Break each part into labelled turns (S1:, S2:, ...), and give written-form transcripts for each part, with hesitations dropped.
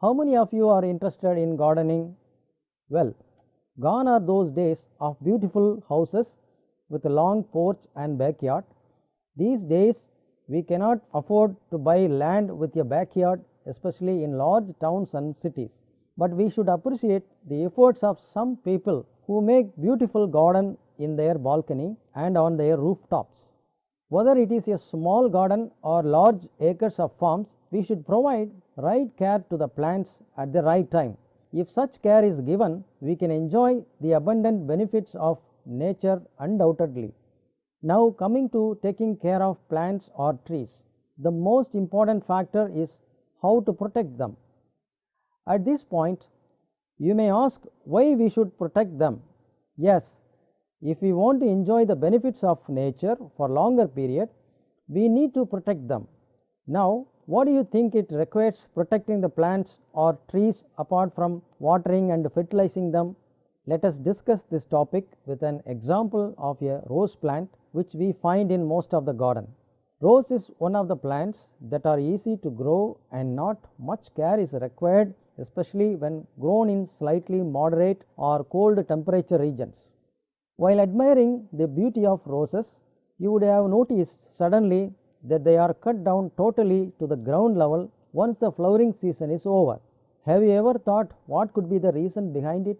S1: How many of you are interested in gardening? Well, gone are those days of beautiful houses with a long porch and backyard. These days, we cannot afford to buy land with a backyard, especially in large towns and cities. But we should appreciate the efforts of some people who make beautiful garden in their balcony and on their rooftops. Whether it is a small garden or large acres of farms, we should provide right care to the plants at the right time. If such care is given, we can enjoy the abundant benefits of nature undoubtedly. Now, coming to taking care of plants or trees, the most important factor is how to protect them. At this point, you may ask why we should protect them. Yes, if we want to enjoy the benefits of nature for longer period, we need to protect them. Now, what do you think it requires protecting the plants or trees apart from watering and fertilizing them? Let us discuss this topic with an example of a rose plant which we find in most of the garden. Rose is one of the plants that are easy to grow and not much care is required, especially when grown in slightly moderate or cold temperature regions. While admiring the beauty of roses, you would have noticed suddenly that they are cut down totally to the ground level once the flowering season is over. Have you ever thought what could be the reason behind it?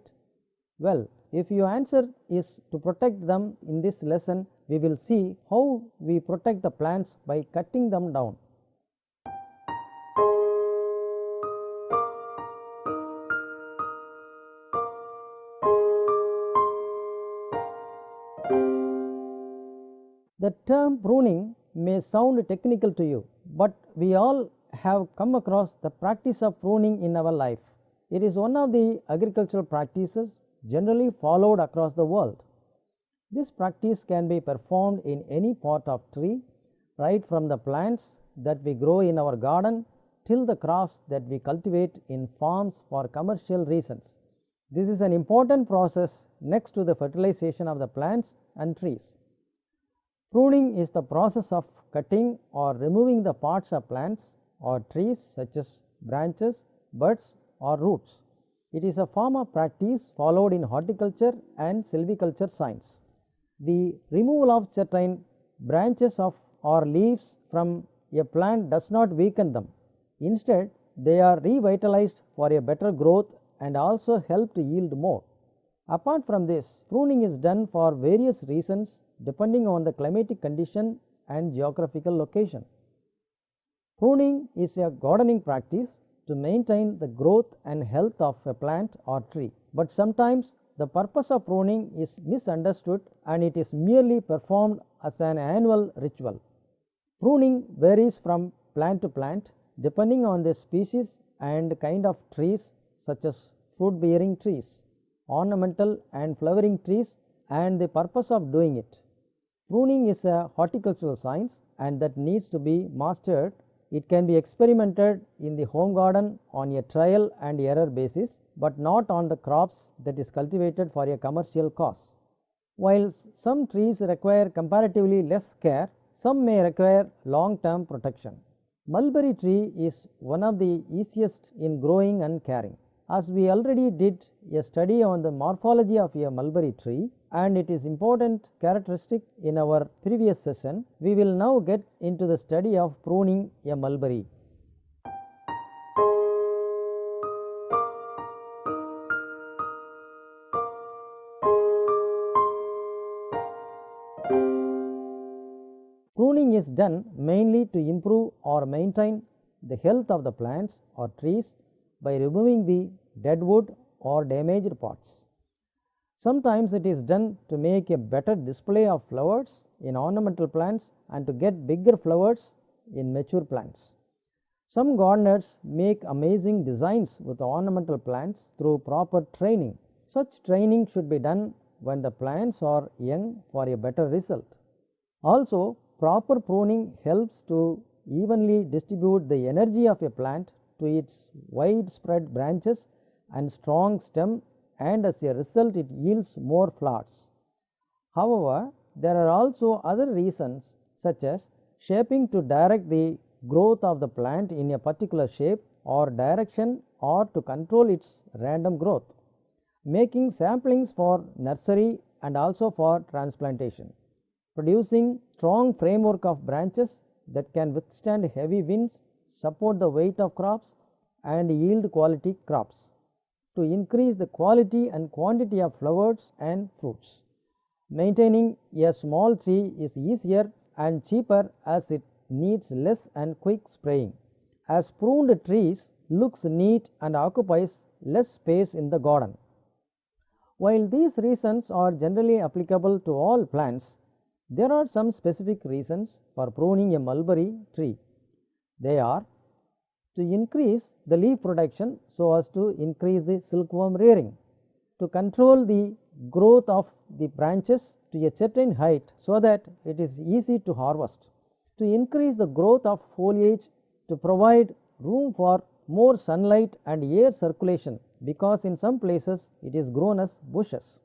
S1: Well, if your answer is to protect them, in this lesson we will see how we protect the plants by cutting them down. The term pruning may sound technical to you, but we all have come across the practice of pruning in our life. It is one of the agricultural practices generally followed across the world. This practice can be performed in any part of tree, right from the plants that we grow in our garden till the crops that we cultivate in farms for commercial reasons. This is an important process next to the fertilization of the plants and trees. Pruning is the process of cutting or removing the parts of plants or trees such as branches, buds or roots. It is a form of practice followed in horticulture and silviculture science. The removal of certain branches of or leaves from a plant does not weaken them. Instead, they are revitalized for a better growth and also help to yield more. Apart from this, pruning is done for various reasons depending on the climatic condition and geographical location. Pruning is a gardening practice to maintain the growth and health of a plant or tree, but sometimes the purpose of pruning is misunderstood and it is merely performed as an annual ritual. Pruning varies from plant to plant depending on the species and kind of trees, such as fruit bearing trees, ornamental and flowering trees, and the purpose of doing it. Pruning is a horticultural science and that needs to be mastered. It can be experimented in the home garden on a trial and error basis, but not on the crops that is cultivated for a commercial cause. While some trees require comparatively less care, some may require long-term protection. Mulberry tree is one of the easiest in growing and caring. As we already did a study on the morphology of a mulberry tree and it is important characteristic in our previous session, we will now get into the study of pruning a mulberry. Pruning is done mainly to improve or maintain the health of the plants or trees by removing the dead wood or damaged parts. Sometimes it is done to make a better display of flowers in ornamental plants and to get bigger flowers in mature plants. Some gardeners make amazing designs with ornamental plants through proper training. Such training should be done when the plants are young for a better result. Also, proper pruning helps to evenly distribute the energy of a plant to its widespread branches and strong stem, and as a result it yields more flowers. However, there are also other reasons such as shaping to direct the growth of the plant in a particular shape or direction or to control its random growth, making saplings for nursery and also for transplantation, producing strong framework of branches that can withstand heavy winds, support the weight of crops and yield quality crops, to increase the quality and quantity of flowers and fruits. Maintaining a small tree is easier and cheaper as it needs less and quick spraying, as pruned trees looks neat and occupies less space in the garden. While these reasons are generally applicable to all plants, there are some specific reasons for pruning a mulberry tree. They are to increase the leaf production so as to increase the silkworm rearing, to control the growth of the branches to a certain height so that it is easy to harvest, to increase the growth of foliage, to provide room for more sunlight and air circulation, because in some places it is grown as bushes.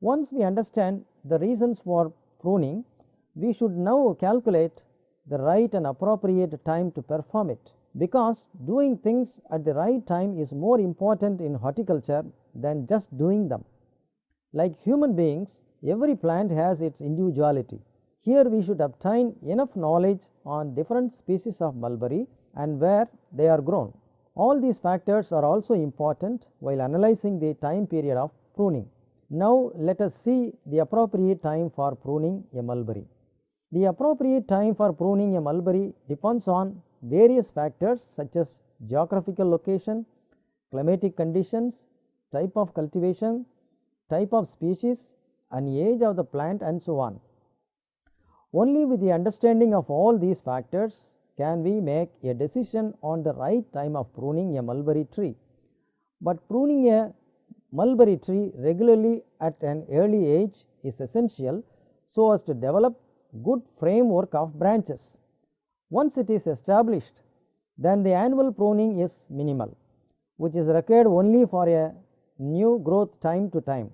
S1: Once we understand the reasons for pruning, we should now calculate the right and appropriate time to perform it, because doing things at the right time is more important in horticulture than just doing them. Like human beings, every plant has its individuality. Here we should obtain enough knowledge on different species of mulberry and where they are grown. All these factors are also important while analyzing the time period of pruning. Now let us see the appropriate time for pruning a mulberry. The appropriate time for pruning a mulberry depends on various factors such as geographical location, climatic conditions, type of cultivation, type of species, and age of the plant, and so on. Only with the understanding of all these factors can we make a decision on the right time of pruning a mulberry tree. But pruning a mulberry tree regularly at an early age is essential so as to develop good framework of branches. Once it is established, then the annual pruning is minimal, which is required only for a new growth time to time.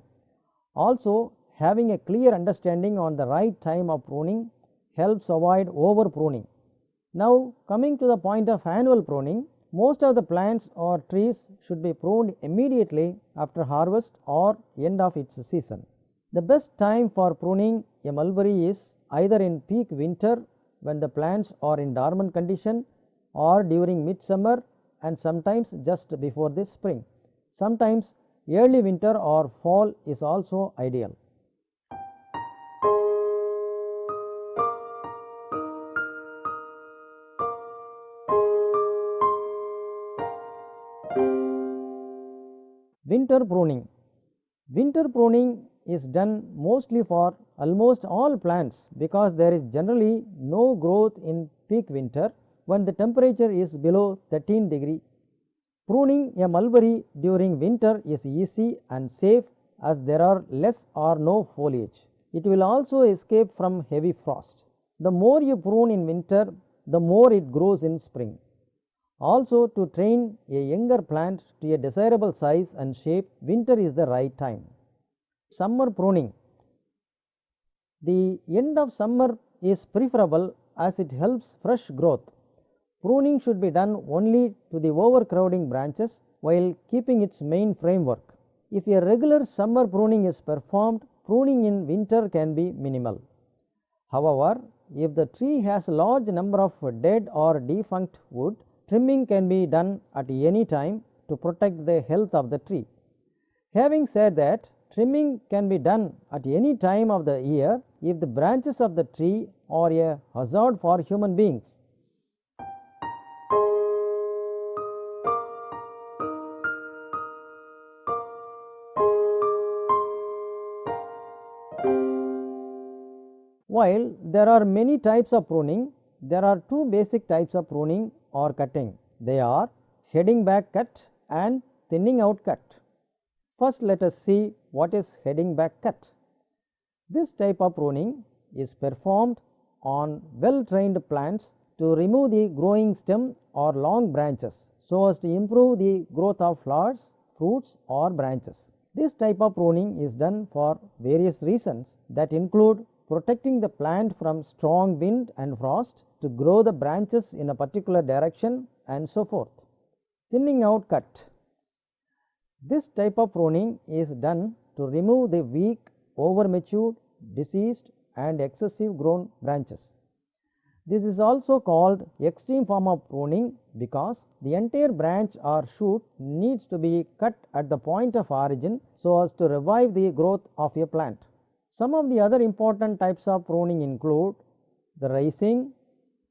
S1: Also, having a clear understanding on the right time of pruning helps avoid over pruning. Now coming to the point of annual pruning, most of the plants or trees should be pruned immediately after harvest or end of its season. The best time for pruning a mulberry is either in peak winter when the plants are in dormant condition, or during midsummer, and sometimes just before the spring. Sometimes early winter or fall is also ideal. Winter pruning. Winter pruning is done mostly for almost all plants because there is generally no growth in peak winter when the temperature is below 13°. Pruning a mulberry during winter is easy and safe as there are less or no foliage. It will also escape from heavy frost. The more you prune in winter, the more it grows in spring. Also, to train a younger plant to a desirable size and shape, winter is the right time. Summer pruning. The end of summer is preferable as it helps fresh growth. Pruning should be done only to the overcrowding branches while keeping its main framework. If a regular summer pruning is performed, pruning in winter can be minimal. However, if the tree has a large number of dead or defunct wood, trimming can be done at any time to protect the health of the tree. Having said that, trimming can be done at any time of the year if the branches of the tree are a hazard for human beings. While there are many types of pruning, there are two basic types of pruning or cutting. They are heading back cut and thinning out cut. First, let us see what is heading back cut. This type of pruning is performed on well-trained plants to remove the growing stem or long branches so as to improve the growth of flowers, fruits or branches. This type of pruning is done for various reasons that include protecting the plant from strong wind and frost, to grow the branches in a particular direction, and so forth. Thinning out cut. This type of pruning is done to remove the weak, over-matured, diseased and excessive grown branches. This is also called extreme form of pruning because the entire branch or shoot needs to be cut at the point of origin so as to revive the growth of a plant. Some of the other important types of pruning include the raising,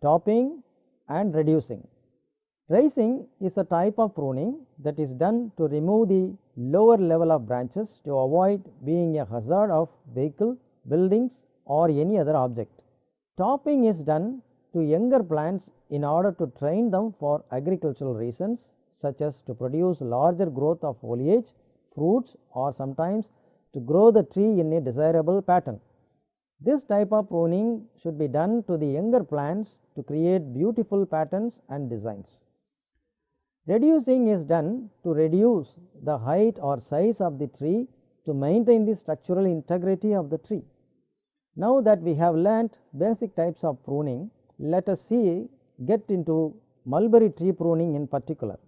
S1: topping and reducing. Raising is a type of pruning that is done to remove the lower level of branches to avoid being a hazard of vehicle, buildings or any other object. Topping is done to younger plants in order to train them for agricultural reasons, such as to produce larger growth of foliage, fruits or sometimes to grow the tree in a desirable pattern. This type of pruning should be done to the younger plants to create beautiful patterns and designs. Reducing is done to reduce the height or size of the tree to maintain the structural integrity of the tree. Now that we have learnt basic types of pruning, let us get into mulberry tree pruning in particular.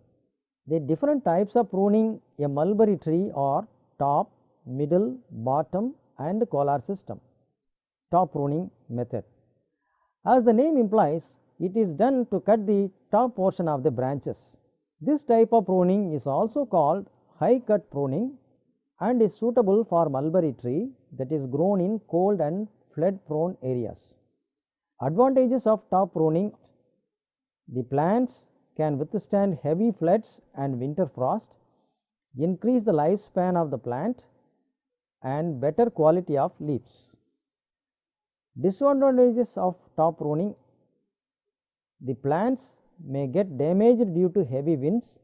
S1: The different types of pruning a mulberry tree are top, middle, bottom and collar system. Top pruning method. As the name implies, it is done to cut the top portion of the branches. This type of pruning is also called high cut pruning and is suitable for mulberry tree that is grown in cold and flood prone areas. Advantages of top pruning: the plants can withstand heavy floods and winter frost, increase the lifespan of the plant and better quality of leaves. Disadvantages of top pruning: the plants may get damaged due to heavy winds,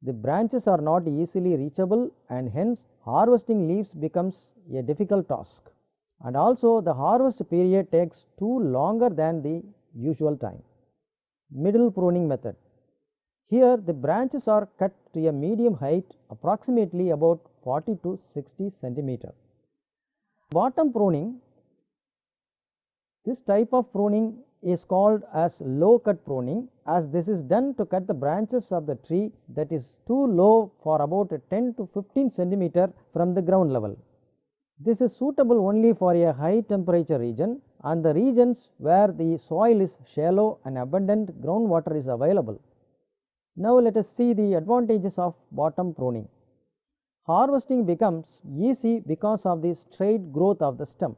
S1: the branches are not easily reachable and hence harvesting leaves becomes a difficult task, and also the harvest period takes too longer than the usual time. Middle pruning method. Here the branches are cut to a medium height, approximately about 40 to 60 centimeter. Bottom pruning. This type of pruning is called as low cut pruning, as this is done to cut the branches of the tree that is too low for about 10 to 15 centimeter from the ground level. This is suitable only for a high temperature region and the regions where the soil is shallow and abundant groundwater is available. Now let us see the advantages of bottom pruning. Harvesting becomes easy because of the straight growth of the stem.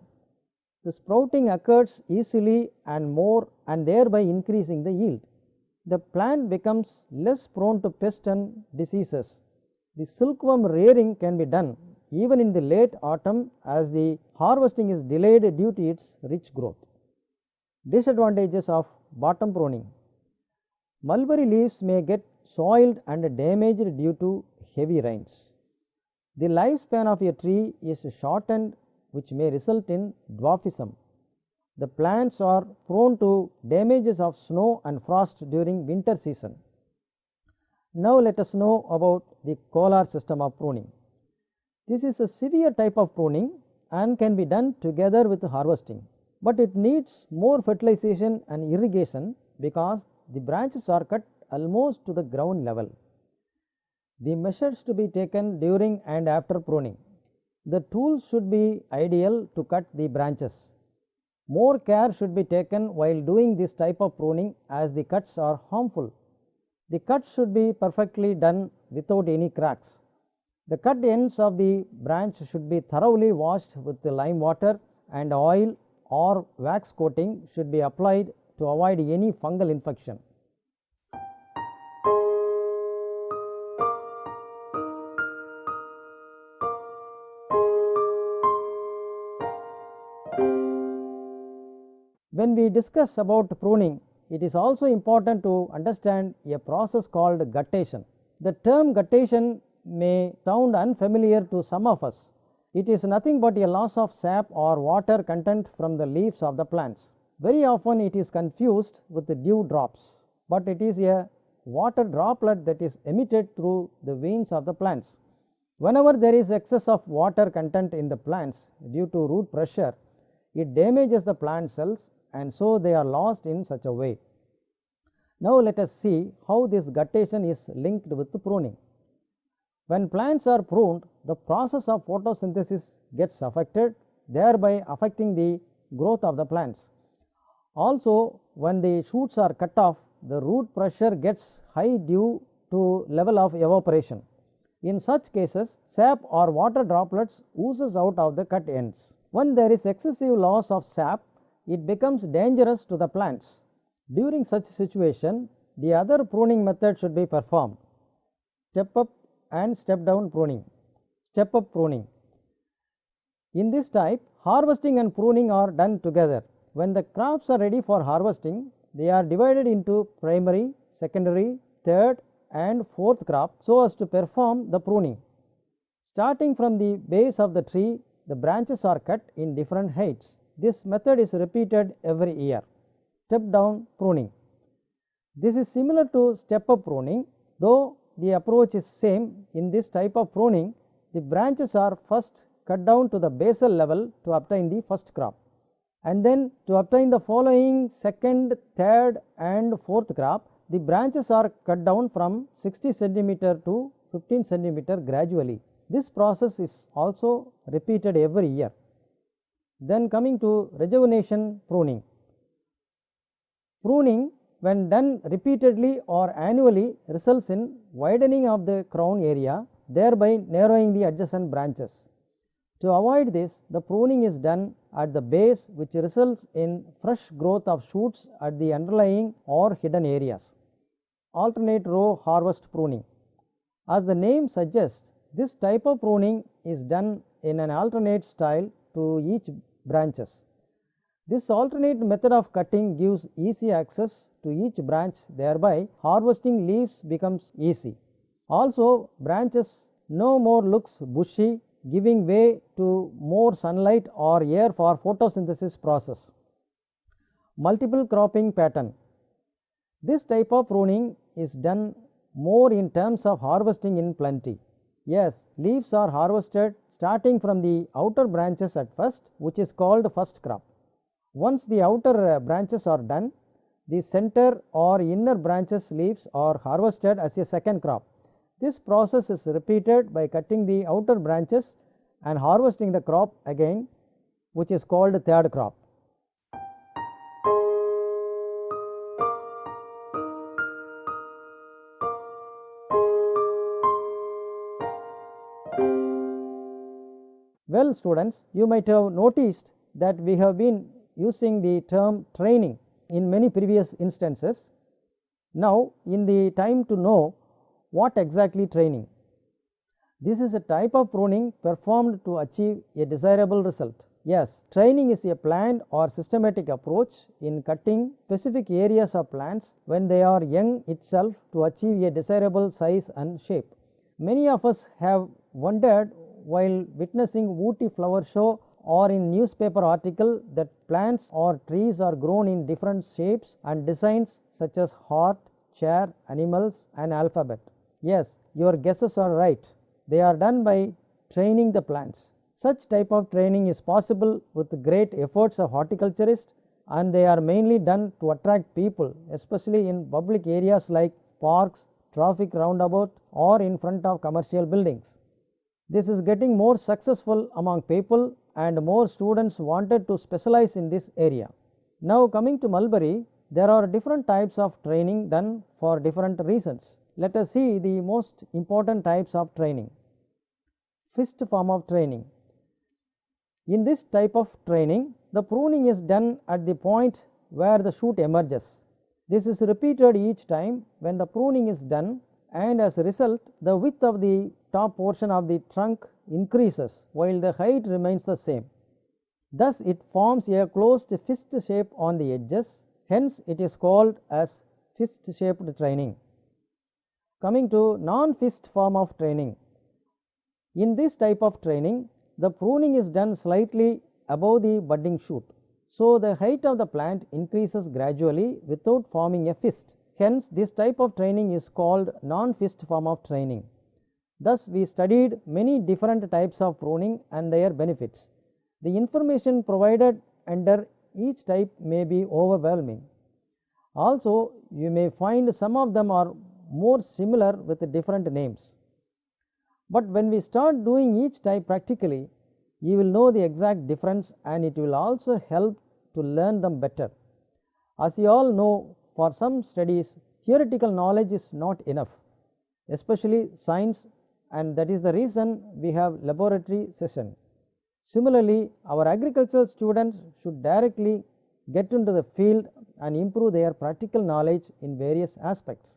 S1: The sprouting occurs easily and more, and thereby increasing the yield. The plant becomes less prone to pests and diseases. The silkworm rearing can be done even in the late autumn, as the harvesting is delayed due to its rich growth. Disadvantages of bottom pruning: mulberry leaves may get soiled and damaged due to heavy rains. The lifespan of a tree is shortened, which may result in dwarfism. The plants are prone to damages of snow and frost during winter season. Now let us know about the collar system of pruning. This is a severe type of pruning and can be done together with harvesting, but it needs more fertilization and irrigation because the branches are cut almost to the ground level. The measures to be taken during and after pruning. The tools should be ideal to cut the branches. More care should be taken while doing this type of pruning, as the cuts are harmful. The cut should be perfectly done without any cracks. The cut ends of the branch should be thoroughly washed with the lime water, and oil or wax coating should be applied to avoid any fungal infection. When we discuss about pruning, it is also important to understand a process called guttation. The term guttation may sound unfamiliar to some of us. It is nothing but a loss of sap or water content from the leaves of the plants. Very often it is confused with the dew drops, but it is a water droplet that is emitted through the veins of the plants. Whenever there is excess of water content in the plants due to root pressure, it damages the plant cells and so they are lost in such a way. Now let us see how this guttation is linked with pruning. When plants are pruned, the process of photosynthesis gets affected, thereby affecting the growth of the plants. Also, when the shoots are cut off, the root pressure gets high due to level of evaporation. In such cases, sap or water droplets oozes out of the cut ends. When there is excessive loss of sap, it becomes dangerous to the plants. During such situation, the other pruning method should be performed: step up and step down pruning. Step up pruning. In this type, harvesting and pruning are done together. When the crops are ready for harvesting, they are divided into primary, secondary, third and fourth crop so as to perform the pruning. Starting from the base of the tree, the branches are cut in different heights. This method is repeated every year. Step down pruning. This is similar to step up pruning, though the approach is same. In this type of pruning, the branches are first cut down to the basal level to obtain the first crop, and then to obtain the following second, third and fourth crop, the branches are cut down from 60 centimeter to 15 centimeter gradually. This process is also repeated every year. Then coming to rejuvenation pruning. Pruning, when done repeatedly or annually, results in widening of the crown area, thereby narrowing the adjacent branches. To avoid this, the pruning is done at the base, which results in fresh growth of shoots at the underlying or hidden areas. Alternate row harvest pruning. As the name suggests, this type of pruning is done in an alternate style to each branches. This alternate method of cutting gives easy access to each branch, thereby harvesting leaves becomes easy. Also, branches no more looks bushy, giving way to more sunlight or air for photosynthesis process. Multiple cropping pattern. This type of pruning is done more in terms of harvesting in plenty. Yes, leaves are harvested starting from the outer branches at first, which is called first crop. Once the outer branches are done, the center or inner branches leaves are harvested as a second crop. This process is repeated by cutting the outer branches and harvesting the crop again, which is called third crop. Well students, you might have noticed that we have been using the term training in many previous instances. Now in the time to know what exactly training. This is a type of pruning performed to achieve a desirable result. Yes, training is a planned or systematic approach in cutting specific areas of plants when they are young itself to achieve a desirable size and shape. Many of us have wondered while witnessing Ooty flower show or in newspaper article that plants or trees are grown in different shapes and designs such as heart, chair, animals and alphabet. Yes, your guesses are right. They are done by training the plants. Such type of training is possible with great efforts of horticulturists, and they are mainly done to attract people, especially in public areas like parks, traffic roundabout or in front of commercial buildings. This is getting more successful among people and more students wanted to specialize in this area. Now coming to mulberry, there are different types of training done for different reasons. Let us see the most important types of training. Fist form of training. In this type of training, the pruning is done at the point where the shoot emerges. This is repeated each time when the pruning is done, and as a result, the width of the top portion of the trunk increases while the height remains the same. Thus, it forms a closed fist shape on the edges, hence it is called as fist shaped training. Coming to non-fist form of training. In this type of training, the pruning is done slightly above the budding shoot, so the height of the plant increases gradually without forming a fist. Hence, this type of training is called non-fist form of training. Thus, we studied many different types of pruning and their benefits. The information provided under each type may be overwhelming. Also, you may find some of them are more similar with different names. But when we start doing each type practically, you will know the exact difference and it will also help to learn them better. As you all know, for some studies, theoretical knowledge is not enough, especially science, and that is the reason we have laboratory session. Similarly, our agricultural students should directly get into the field and improve their practical knowledge in various aspects.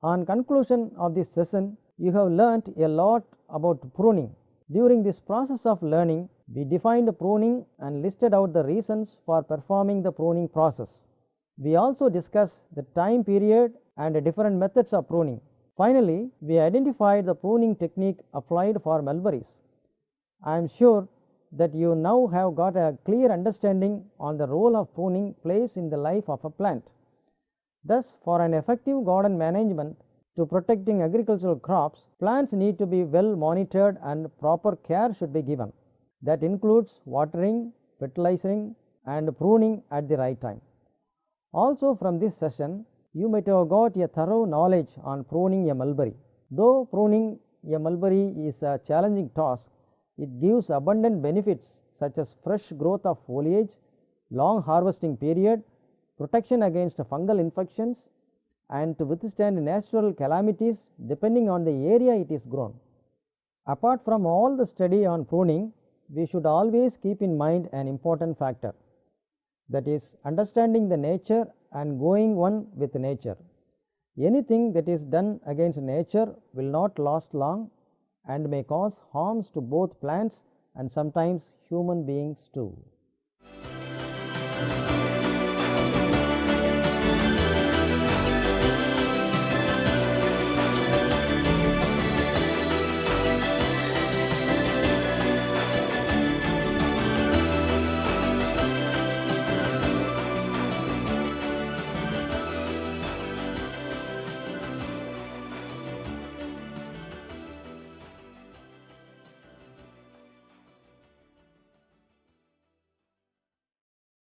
S1: On conclusion of this session, you have learnt a lot about pruning. During this process of learning, we defined pruning and listed out the reasons for performing the pruning process. We also discussed the time period and different methods of pruning. Finally, we identified the pruning technique applied for mulberries. I am sure that you now have got a clear understanding on the role of pruning plays in the life of a plant. Thus, for an effective garden management to protecting agricultural crops, plants need to be well monitored and proper care should be given. That includes watering, fertilizing and pruning at the right time. Also, from this session, you might have got a thorough knowledge on pruning a mulberry. Though pruning a mulberry is a challenging task, it gives abundant benefits such as fresh growth of foliage, long harvesting period, protection against fungal infections, and to withstand natural calamities depending on the area it is grown. Apart from all the study on pruning, we should always keep in mind an important factor, that is understanding the nature and going one with nature. Anything that is done against nature will not last long and may cause harms to both plants and sometimes human beings too.